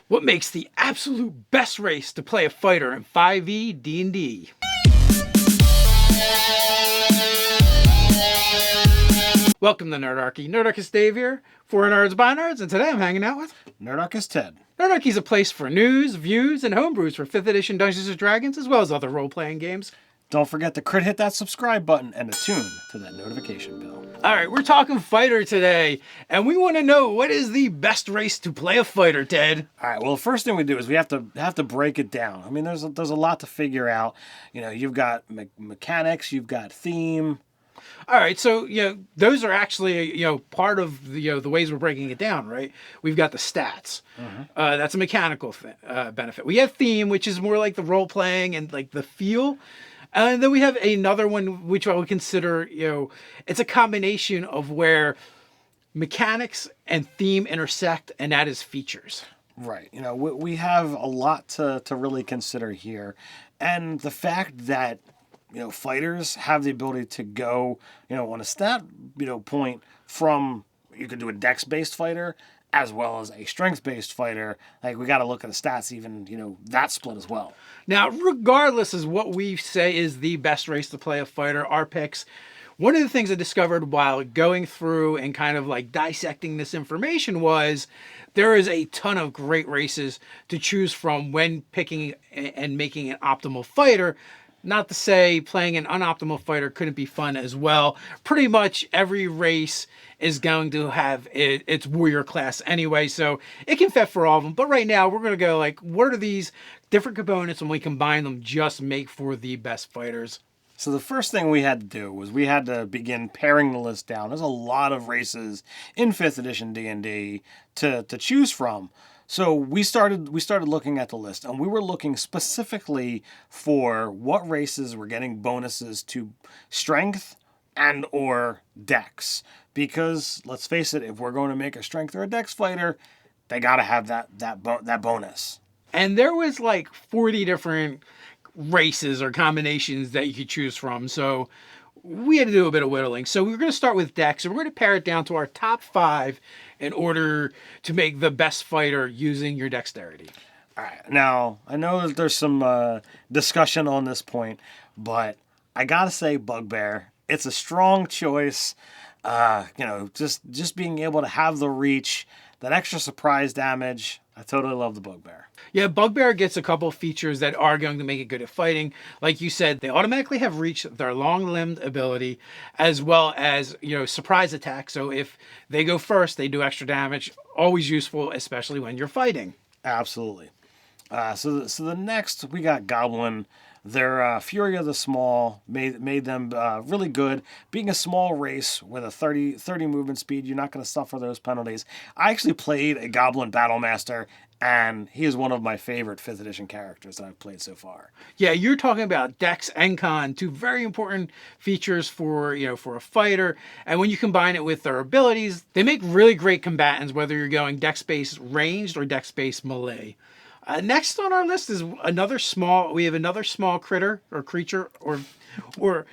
What makes the absolute best race to play a fighter in 5e D&D? Welcome to Nerdarchy. Nerdarchy's Dave here, for Nerds by Nerds, and today I'm hanging out with Nerdarchy's Ted. Nerdarchy's a place for news, views, and homebrews for 5th edition Dungeons & Dragons, as well as other role-playing games. Don't forget to hit that subscribe button and attune to that notification bell. All right, we're talking fighter today, and we want to know what is the best race to play a fighter, Ted? All right. Well, the first thing we do is we have to break it down. I mean, there's a lot to figure out. You know, you've got mechanics, you've got theme. All right, so those are actually part of the ways we're breaking it down, right? We've got the stats. That's a mechanical benefit. We have theme, which is more like the role playing and like the feel. And then we have another one, which I would consider, it's a combination of where mechanics and theme intersect, and that is features. Right. You know, we have a lot to really consider here. And the fact that, fighters have the ability to go, on a stat, point from, you could do a dex-based fighter as well as a strength-based fighter. Like, we got to look at the stats, even, that split as well. Now, regardless of what we say is the best race to play a fighter, our picks, one of the things I discovered while going through and kind of like dissecting this information was there is a ton of great races to choose from when picking and making an optimal fighter. Not to say playing an unoptimal fighter couldn't be fun as well. Pretty much every race is going to have its warrior class anyway, so it can fit for all of them. But right now, we're going to go like, what are these different components, and we combine them just make for the best fighters? So the first thing we had to do was we had to begin paring the list down. There's a lot of races in 5th edition D&D to choose from. So we started looking at the list, and we were looking specifically for what races were getting bonuses to strength and or dex. Because let's face it, if we're going to make a strength or a dex fighter, they got to have that bonus. And there was like 40 different races or combinations that you could choose from. So we had to do a bit of whittling. So we're going to start with dex, and we're going to pare it down to our top 5 in order to make the best fighter using your dexterity. All right. Now, I know that there's some discussion on this point, but I got to say Bugbear. It's a strong choice. Just being able to have the reach, that extra surprise damage. I totally love the Bugbear. Yeah, Bugbear gets a couple features that are going to make it good at fighting. Like you said, they automatically have reach, their long-limbed ability, as well as, surprise attack. So if they go first, they do extra damage. Always useful, especially when you're fighting. Absolutely. So the next, we got Goblin. Their Fury of the Small made them really good. Being a small race with a 30 movement speed, you're not going to suffer those penalties. I actually played a Goblin Battlemaster, and he is one of my favorite 5th edition characters that I've played so far. Yeah, you're talking about Dex and Con, two very important features for a fighter. And when you combine it with their abilities, they make really great combatants, whether you're going Dex-based ranged or Dex-based melee. Next on our list is another small critter or creature or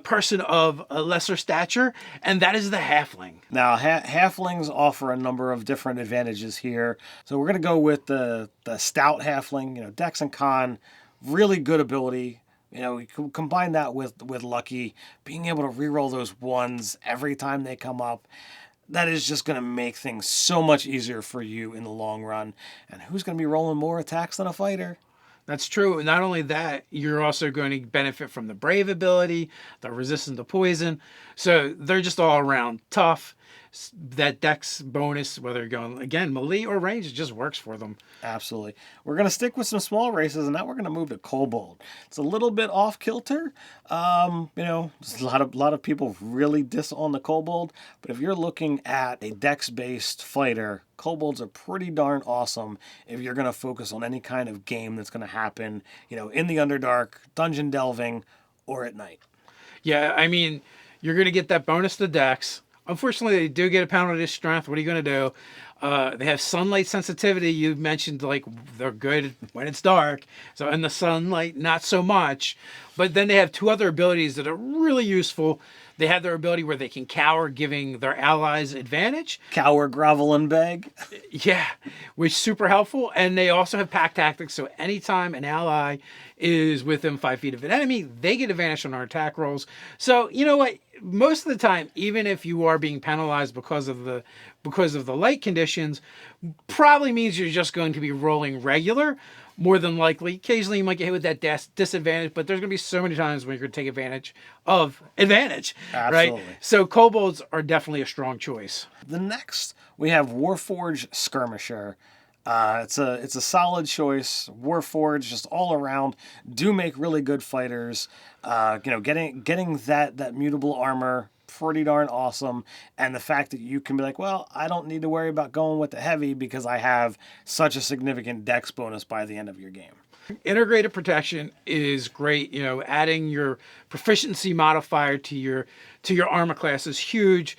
person of a lesser stature, and that is the halfling. Now, halflings offer a number of different advantages here. So we're going to go with the stout halfling, Dex and Con, really good ability. You combine that with Lucky, being able to reroll those ones every time they come up. That is just going to make things so much easier for you in the long run. And who's going to be rolling more attacks than a fighter? That's true. Not only that, you're also going to benefit from the brave ability, the resistance to poison. So they're just all around tough. That dex bonus, whether you're going, again, melee or range, it just works for them. Absolutely. We're going to stick with some small races, and now we're going to move to Kobold. It's a little bit off kilter. There's a lot of people really diss on the Kobold, but if you're looking at a dex-based fighter, Kobolds are pretty darn awesome if you're going to focus on any kind of game that's going to happen, in the Underdark, dungeon delving, or at night. Yeah, I mean, you're going to get that bonus to dex. Unfortunately, they do get a penalty to strength. What are you going to do? They have sunlight sensitivity. You mentioned like they're good when it's dark. So in the sunlight, not so much. But then they have 2 other abilities that are really useful. They have their ability where they can cower, giving their allies advantage. Cower, grovel, and beg. Yeah, which is super helpful. And they also have pack tactics. So anytime an ally is within 5 feet of an enemy, they get advantage on our attack rolls. So you know what? Most of the time, even if you are being penalized because of the light conditions, probably means you're just going to be rolling regular. More than likely, occasionally you might get hit with that disadvantage, but there's going to be so many times when you're going to take advantage of advantage, Absolutely. right? So kobolds are definitely a strong choice. The next, we have Warforged Skirmisher. It's a solid choice. Warforged, just all around, do make really good fighters. Getting that mutable armor, pretty darn awesome. And the fact that you can be like, well, I don't need to worry about going with the heavy because I have such a significant dex bonus by the end of your game. Integrated protection is great. You know, adding your proficiency modifier to your armor class is huge.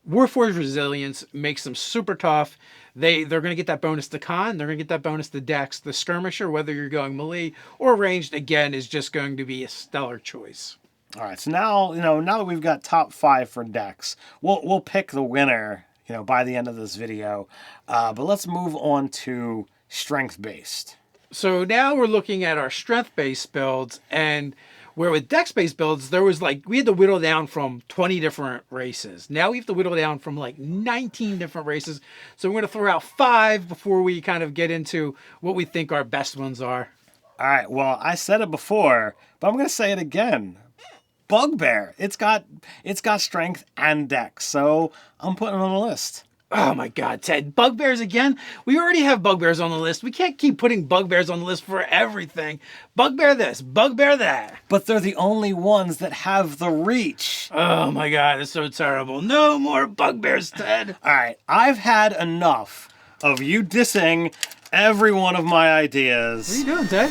Warforged Resilience makes them super tough. They're going to get that bonus to con. They're going to get that bonus to dex. The skirmisher, whether you're going melee or ranged, again, is just going to be a stellar choice. All right, so now that we've got top 5 for dex, we'll pick the winner, by the end of this video. But let's move on to strength based. So now we're looking at our strength-based builds, and where with dex-based builds, we had to whittle down from 20 different races. Now we have to whittle down from 19 different races. So we're going to throw out 5 before we kind of get into what we think our best ones are. All right, well, I said it before, but I'm going to say it again. Bugbear. It's got strength and dex, so I'm putting it on the list. Oh my God, Ted. Bugbears again? We already have bugbears on the list. We can't keep putting bugbears on the list for everything. Bugbear this, bugbear that. But they're the only ones that have the reach. Oh my God, it's so terrible. No more bugbears, Ted. All right, I've had enough of you dissing every one of my ideas. What are you doing, Ted?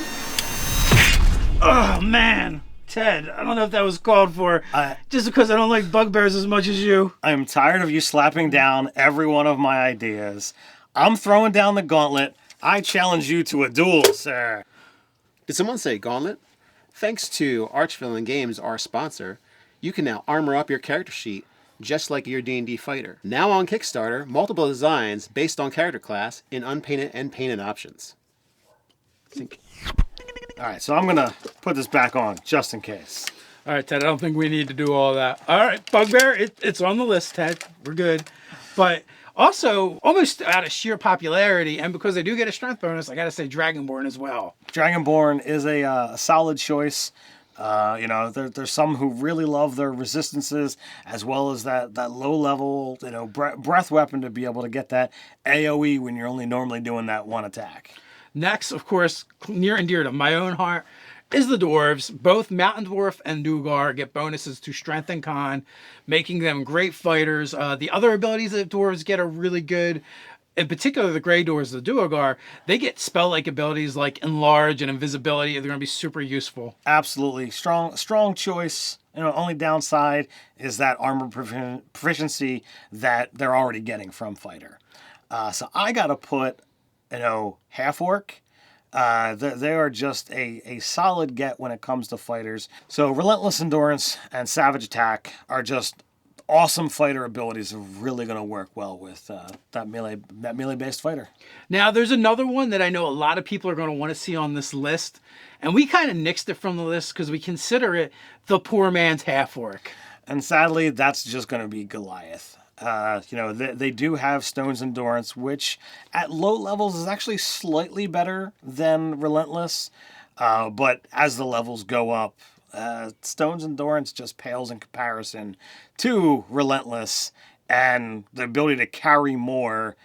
Oh man. Ted, I don't know if that was called for, just because I don't like bugbears as much as you. I'm tired of you slapping down every one of my ideas. I'm throwing down the gauntlet. I challenge you to a duel, sir. Did someone say gauntlet? Thanks to Archvillain Games, our sponsor, you can now armor up your character sheet just like your D&D fighter. Now on Kickstarter, multiple designs based on character class in unpainted and painted options. Think. All right, so I'm going to put this back on just in case. All right, Ted, I don't think we need to do all that. All right, Bugbear, it's on the list, Ted. We're good. But also, almost out of sheer popularity, and because they do get a strength bonus, I got to say Dragonborn as well. Dragonborn is a solid choice. There's some who really love their resistances, as well as that low level, breath weapon to be able to get that AoE when you're only normally doing that one attack. Next, of course, near and dear to my own heart, is the dwarves. Both Mountain Dwarf and Duergar get bonuses to strength and con, making them great fighters. The other abilities that dwarves get are really good. In particular, the Grey Dwarves, the Duergar, they get spell-like abilities like Enlarge and Invisibility. They're going to be super useful. Absolutely. Strong choice. Only downside is that armor proficiency that they're already getting from fighter. So I got to put, half orc. They are just a solid get when it comes to fighters. So Relentless Endurance and Savage Attack are just awesome fighter abilities. Are really going to work well with that melee based fighter. Now, there's another one that I know a lot of people are going to want to see on this list, and we kind of nixed it from the list because we consider it the poor man's half orc. And sadly, that's just going to be Goliath. They do have Stone's Endurance, which at low levels is actually slightly better than Relentless. But as the levels go up, Stone's Endurance just pales in comparison to Relentless, and the ability to carry more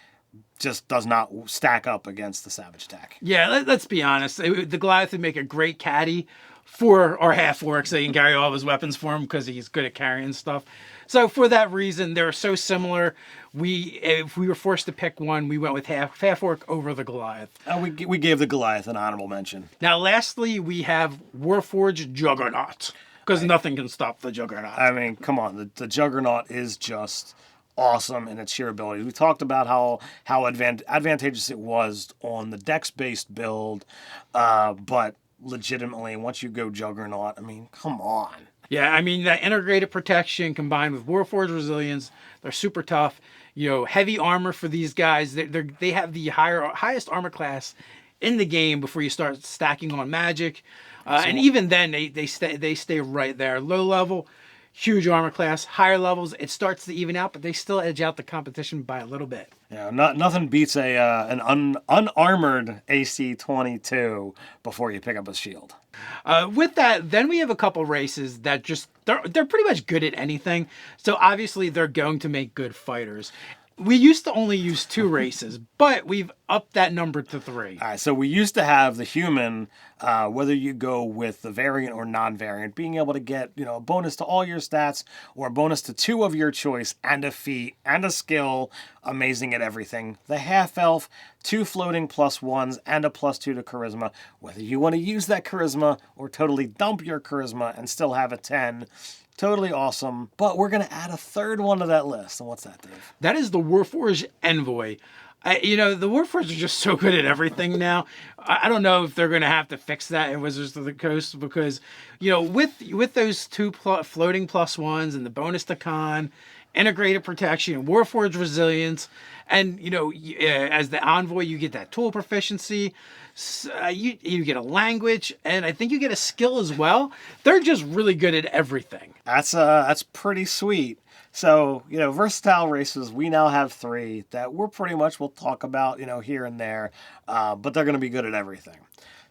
just does not stack up against the Savage Attack. Yeah, let's be honest. The Goliath would make a great caddy for our half orcs. They can carry all of his weapons for him because he's good at carrying stuff. So for that reason, they're so similar. If we were forced to pick one, we went with half orc over the Goliath. We gave the Goliath an honorable mention. Now, lastly, we have Warforged Juggernaut, because nothing can stop the Juggernaut. I mean, come on, the Juggernaut is just awesome in its sheer ability. We talked about how advantageous it was on the dex-based build, but legitimately, once you go Juggernaut, I mean, come on. Yeah, I mean that integrated protection combined with Warforged resilience, they're super tough. You know, heavy armor for these guys. They have the highest armor class in the game before you start stacking on magic, and even then they stay right there. Low level, huge armor class. Higher levels, it starts to even out, but they still edge out the competition by a little bit. Yeah, nothing beats an unarmored AC-22 before you pick up a shield. With that, then we have a couple races that just they're pretty much good at anything. So obviously they're going to make good fighters. We used to only use 2 races, but we've upped that number to 3. All right, so we used to have the human, whether you go with the variant or non-variant, being able to get a bonus to all your stats or a bonus to 2 of your choice and a feat and a skill, amazing at everything. The half elf, 2 floating +1s and a +2 to charisma. Whether you want to use that charisma or totally dump your charisma and still have a 10. Totally awesome. But we're going to add a third one to that list. And what's that, Dave? That is the Warforged Envoy. The Warforged are just so good at everything now. I don't know if they're going to have to fix that in Wizards of the Coast because, with those 2 floating +1s and the bonus to con, integrated protection, Warforged resilience, and as the envoy you get that tool proficiency. You get a language, and I think you get a skill as well. They're just really good at everything. That's pretty sweet. So, versatile races, we now have 3 that we'll talk about, here and there, but they're going to be good at everything.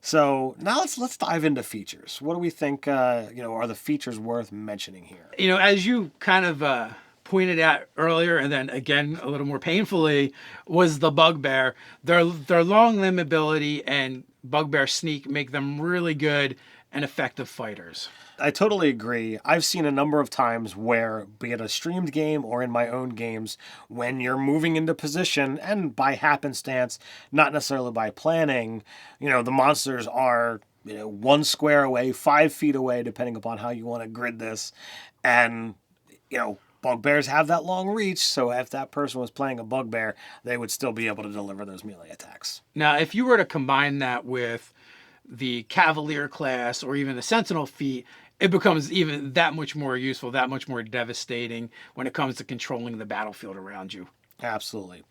So now let's dive into features. What do we think, are the features worth mentioning here? As you kind of pointed out earlier, and then again a little more painfully, was the Bugbear. Their long limb ability and Bugbear Sneak make them really good and effective fighters. I totally agree. I've seen a number of times where, be it a streamed game or in my own games, when you're moving into position and by happenstance, not necessarily by planning, the monsters are 1 square away, 5 feet away, depending upon how you want to grid this, and Bugbears have that long reach, so if that person was playing a Bugbear, they would still be able to deliver those melee attacks. Now, if you were to combine that with the Cavalier class or even the Sentinel feat, it becomes even that much more useful, that much more devastating when it comes to controlling the battlefield around you. Absolutely.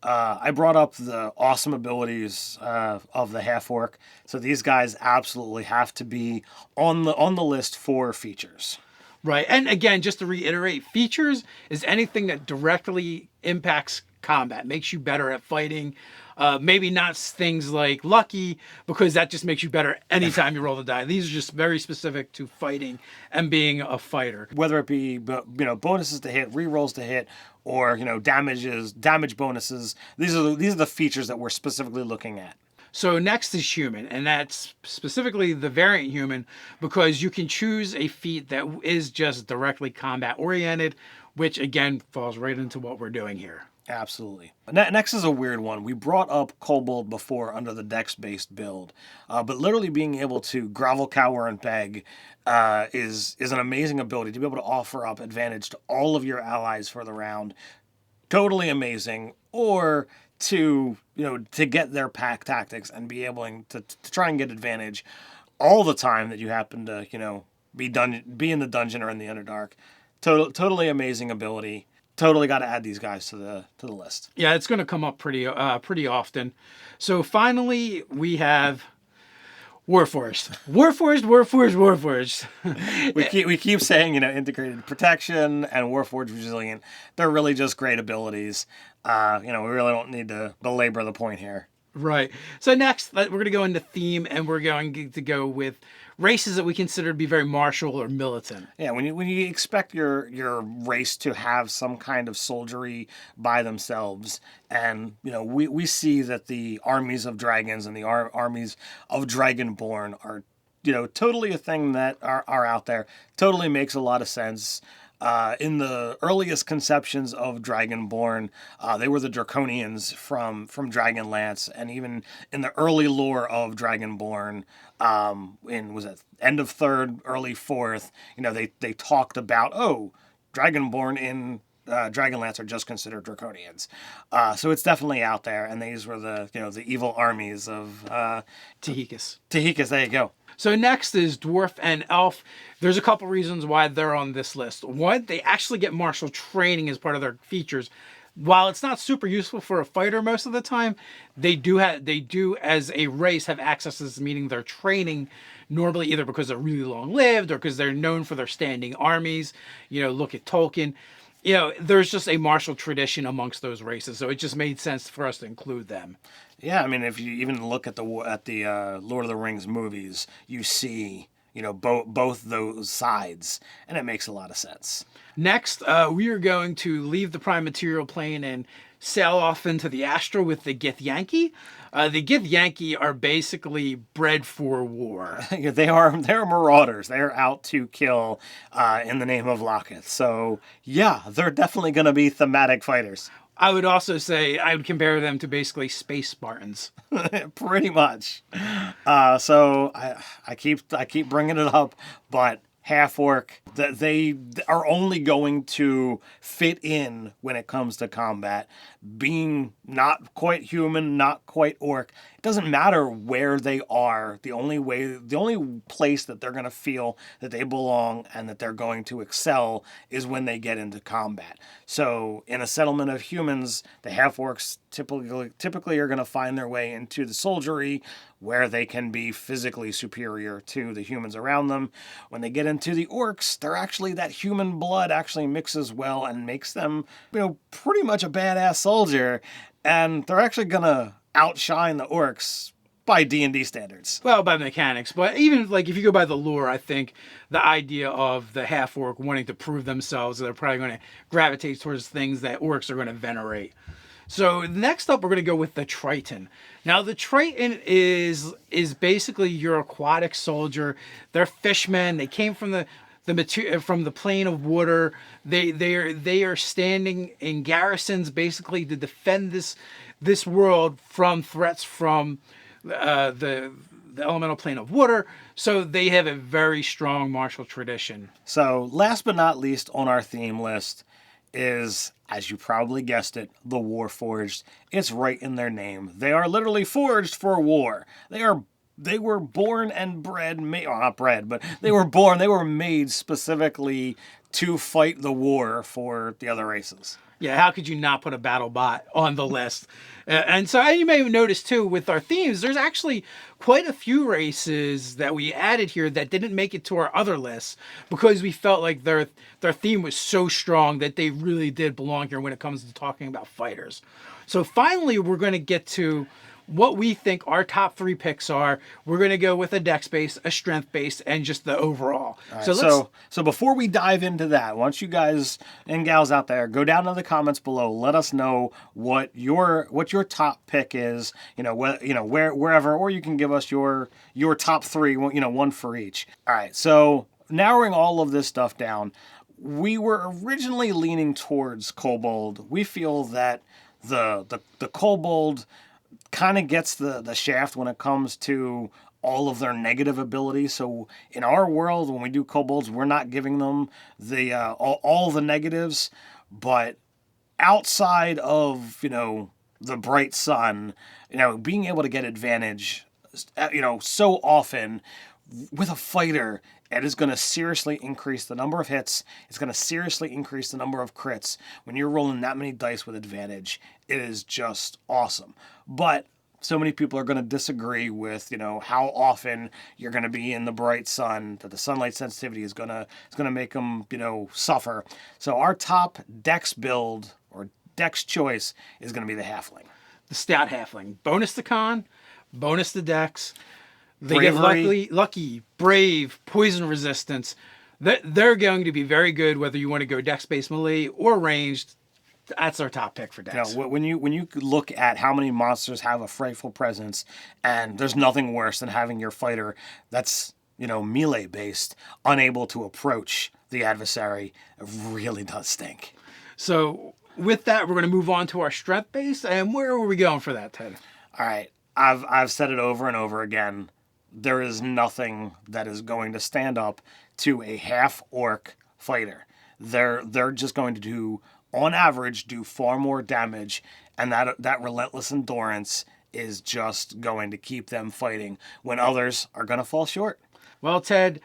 I brought up the awesome abilities of the half-orc, so these guys absolutely have to be on the list for features. Right. And again, just to reiterate, features is anything that directly impacts combat, makes you better at fighting. Maybe not things like lucky, because that just makes you better anytime you roll the die. These are just very specific to fighting and being a fighter. Whether it be bonuses to hit, rerolls to hit, or damage bonuses. These are the features that we're specifically looking at. So next is human, and that's specifically the variant human, because you can choose a feat that is just directly combat oriented, which again falls right into what we're doing here. Absolutely. Next is a weird one. We brought up Kobold before under the Dex-based build, but literally being able to grovel, cower, and beg is an amazing ability to be able to offer up advantage to all of your allies for the round. Totally amazing. Or to get their pack tactics and be able to try and get advantage all the time that you happen to be in the dungeon or in the Underdark. Totally amazing ability. Totally got to add these guys to the list. Yeah, it's going to come up pretty often. So finally, we have Warforged. We keep saying integrated protection and Warforged resilient. They're really just great abilities. We really don't need to belabor the point here. Right. So next, we're going to go into theme, and we're going to go with races that we consider to be very martial or militant. Yeah, when you expect your race to have some kind of soldiery by themselves, and we see that the armies of dragons and the armies of Dragonborn are totally a thing that are out there. Totally makes a lot of sense. In the earliest conceptions of Dragonborn, they were the Draconians from Dragonlance, and even in the early lore of Dragonborn, was it end of 3rd, early 4th, they talked about Dragonborn in Dragonlance are just considered Draconians. So it's definitely out there, and these were the evil armies of Tahikis. Tahikis. There you go. So next is Dwarf and Elf. There's a couple reasons why they're on this list. One, they actually get martial training as part of their features. While it's not super useful for a fighter most of the time, they do as a race have access to this, meaning they're training normally either because they're really long lived or because they're known for their standing armies. Look at Tolkien. There's just a martial tradition amongst those races, so it just made sense for us to include them. Yeah, I mean, if you even look at the Lord of the Rings movies, you see both those sides, and it makes a lot of sense. Next, we are going to leave the prime material plane and sail off into the Astral with the Githyanki. The Githyanki are basically bred for war. They're marauders. They're out to kill in the name of Locketh. So yeah, they're definitely going to be thematic fighters. I would also say I would compare them to basically space Spartans. Pretty much. So I keep bringing it up, but half orc, that they are only going to fit in when it comes to combat. Being not quite human, not quite orc, it doesn't matter where they are. The only place that they're going to feel that they belong and that they're going to excel is when they get into combat. So in a settlement of humans, the half orcs typically are going to find their way into the soldiery, where they can be physically superior to the humans around them. When they get into the orcs, that human blood actually mixes well and makes them, pretty much a badass soldier, and they're actually gonna outshine the orcs by D&D standards. Well, by mechanics, but even if you go by the lore, I think the idea of the half orc wanting to prove themselves, they're probably going to gravitate towards things that orcs are going to venerate. So next up, we're going to go with the Triton. Now, the Triton is basically your aquatic soldier. They're fishmen. They came from the plane of water. They are standing in garrisons basically to defend this world from threats from the elemental plane of water. So they have a very strong martial tradition. So last but not least on our theme list is, as you probably guessed it, the Warforged. It's right in their name. They are literally forged for war. They were born and bred, not bred, but they were made specifically to fight the war for the other races. Yeah, how could you not put a battle bot on the list? And you may have noticed too with our themes, there's actually quite a few races that we added here that didn't make it to our other lists because we felt like their theme was so strong that they really did belong here when it comes to talking about fighters. So finally, we're going to get to what we think our top 3 picks are. We're going to go with a dex base, a strength base, and just the overall. Right, so before we dive into that, why don't you guys and gals out there go down to the comments below. Let us know what your top pick is. Wherever, or you can give us your top 3. One for each. All right. So narrowing all of this stuff down, we were originally leaning towards Kobold. We feel that the Kobold kind of gets the shaft when it comes to all of their negative abilities. So in our world, when we do kobolds, we're not giving them the all the negatives, but outside of the bright sun, being able to get advantage, so often with a fighter, it is going to seriously increase the number of hits. It's going to seriously increase the number of crits. When you're rolling that many dice with advantage, it is just awesome. But so many people are going to disagree with, how often you're going to be in the bright sun, that the sunlight sensitivity is going to make them, suffer. So our top dex build or dex choice is going to be the halfling. The stout halfling. Bonus to con, bonus to dex. They Bravery. get lucky, brave, poison resistance. They're going to be very good whether you want to go dex-based melee or ranged. That's our top pick for dex. When you look at how many monsters have a frightful presence, and there's nothing worse than having your fighter that's melee based unable to approach the adversary, it really does stink. So with that, we're going to move on to our strength base. And where are we going for that, Ted? All right, I've said it over and over again. There is nothing that is going to stand up to a half orc fighter. They're just going to do on average, do far more damage, and that relentless endurance is just going to keep them fighting when others are going to fall short. Well, Ted,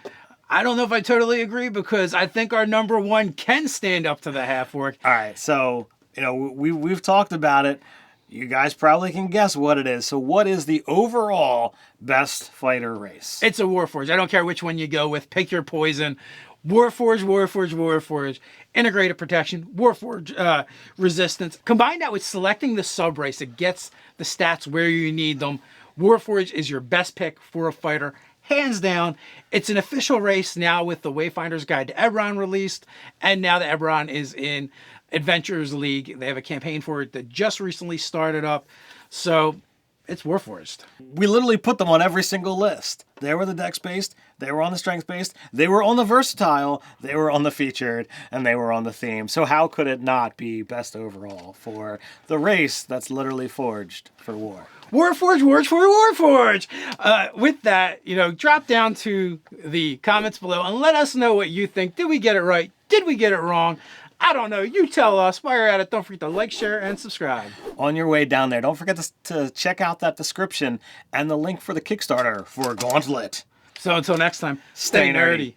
I don't know if I totally agree because I think our number one can stand up to the half orc. All right, so we've talked about it. You guys probably can guess what it is. So what is the overall best fighter race? It's a Warforged. I don't care which one you go with. Pick your poison. Warforged, Warforged, Warforged. Integrated protection, Warforged resistance. Combine that with selecting the sub race. It gets the stats where you need them. Warforged is your best pick for a fighter. Hands down. It's an official race now with the Wayfinder's Guide to Eberron released. And now that Eberron is in Adventurers League. They have a campaign for it that just recently started up. So it's Warforged. We literally put them on every single list. They were the dex-based, they were on the strength-based, they were on the versatile, they were on the featured, and they were on the theme. So how could it not be best overall for the race that's literally forged for war? Warforged, Warforged. With that, drop down to the comments below and let us know what you think. Did we get it right? Did we get it wrong? I don't know. You tell us. While you're at it, don't forget to like, share, and subscribe. On your way down there, don't forget to check out that description and the link for the Kickstarter for Gauntlet. So until next time, stay nerdy.